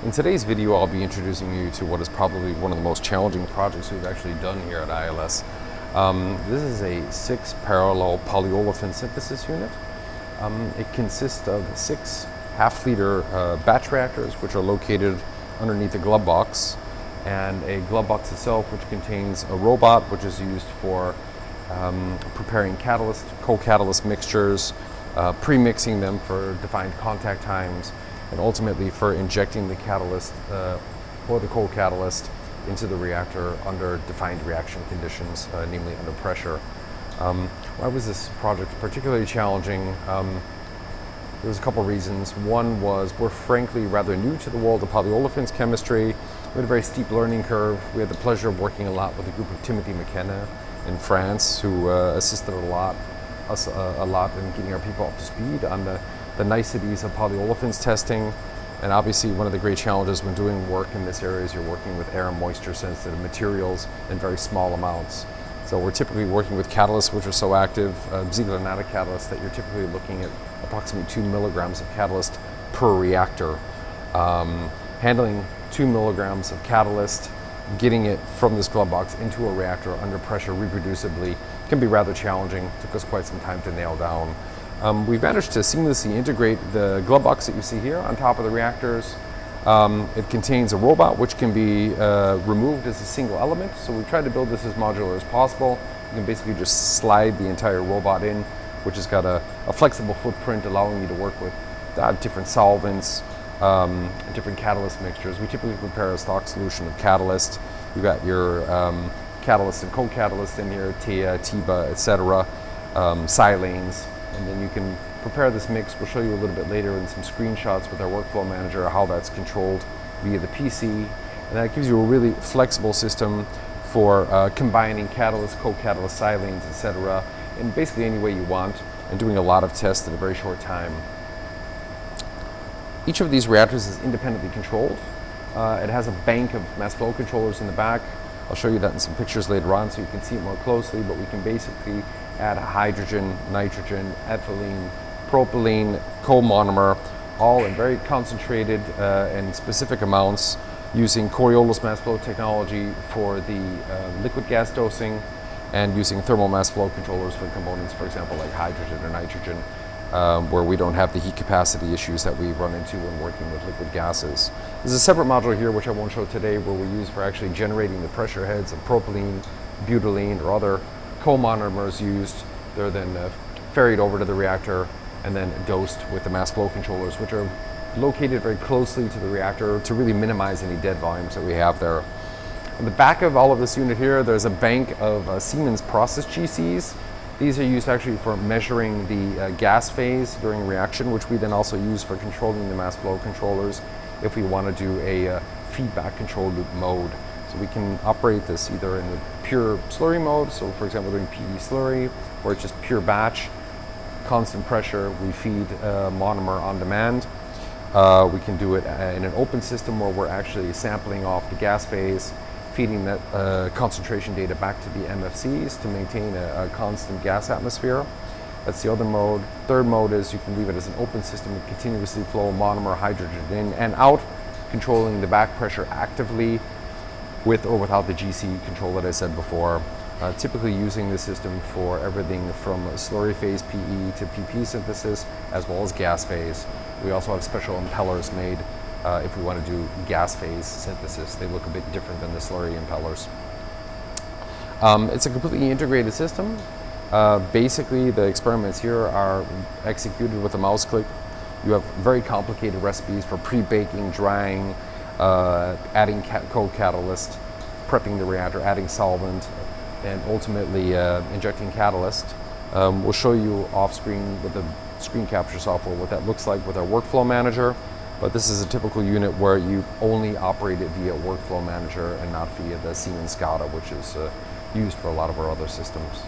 In today's video, I'll be introducing you to what is probably one of the most challenging projects we've actually done here at ILS. This is a 6 parallel polyolefin synthesis unit. It consists of 6 half-liter batch reactors, which are located underneath the glove box, and a glove box itself, which contains a robot, which is used for preparing catalyst, co-catalyst mixtures, pre-mixing them for defined contact times, and ultimately for injecting the catalyst or the co-catalyst into the reactor under defined reaction conditions, namely under pressure. Why was this project particularly challenging? There was a couple reasons. One was we're frankly rather new to the world of polyolefins chemistry. We had a very steep learning curve. We had the pleasure of working a lot with a group of Timothy McKenna in France, who assisted us a lot in getting our people up to speed on the niceties of polyolefins testing. And obviously one of the great challenges when doing work in this area is you're working with air and moisture sensitive materials in very small amounts. So we're typically working with catalysts which are so active, Ziegler-Natta catalysts, that you're typically looking at approximately 2 milligrams of catalyst per reactor. Handling 2 milligrams of catalyst, getting it from this glove box into a reactor under pressure reproducibly can be rather challenging. It took us quite some time to nail down. We've managed to seamlessly integrate the glove box that you see here on top of the reactors. It contains a robot which can be removed as a single element, so we've tried to build this as modular as possible. You can basically just slide the entire robot in, which has got a flexible footprint allowing you to work with different solvents, different catalyst mixtures. We typically prepare a stock solution of catalyst. You've got your catalyst and co-catalyst in here, TIA, TIBA, etc., silanes, and then you can prepare this mix. We'll show you a little bit later in some screenshots with our workflow manager how that's controlled via the PC, and that gives you a really flexible system for combining catalyst, co-catalyst, silanes, etc., in basically any way you want, and doing a lot of tests in a very short time. Each of these reactors is independently controlled. It has a bank of mass flow controllers in the back. I'll show you that in some pictures later on so you can see it more closely, but we can basically add hydrogen, nitrogen, ethylene, propylene, co-monomer, all in very concentrated and specific amounts using Coriolis mass flow technology for the liquid gas dosing, and using thermal mass flow controllers for components, for example, like hydrogen or nitrogen, where we don't have the heat capacity issues that we run into when working with liquid gases. There's a separate module here, which I won't show today, where we use for actually generating the pressure heads of propylene, butylene, or other co-monomers used. They're then ferried over to the reactor and then dosed with the mass flow controllers, which are located very closely to the reactor to really minimize any dead volumes that we have there. On the back of all of this unit here, there's a bank of Siemens process GCs. These are used actually for measuring the gas phase during reaction, which we then also use for controlling the mass flow controllers if we want to do a feedback control loop mode. So we can operate this either in the pure slurry mode, so for example doing PD slurry, or it's just pure batch, constant pressure, we feed monomer on demand. We can do it in an open system where we're actually sampling off the gas phase, feeding that concentration data back to the MFCs to maintain a constant gas atmosphere. That's the other mode. Third mode is you can leave it as an open system and continuously flow monomer hydrogen in and out, controlling the back pressure actively with or without the GC control that I said before. Typically using this system for everything from slurry phase PE to PP synthesis, as well as gas phase. We also have special impellers made if we want to do gas phase synthesis. They look a bit different than the slurry impellers. It's a completely integrated system. Basically, the experiments here are executed with a mouse click. You have very complicated recipes for pre-baking, drying, adding co-catalyst, prepping the reactor, adding solvent, and ultimately injecting catalyst. We'll show you off screen with the screen capture software what that looks like with our workflow manager, but this is a typical unit where you only operate it via workflow manager and not via the Siemens SCADA, which is used for a lot of our other systems.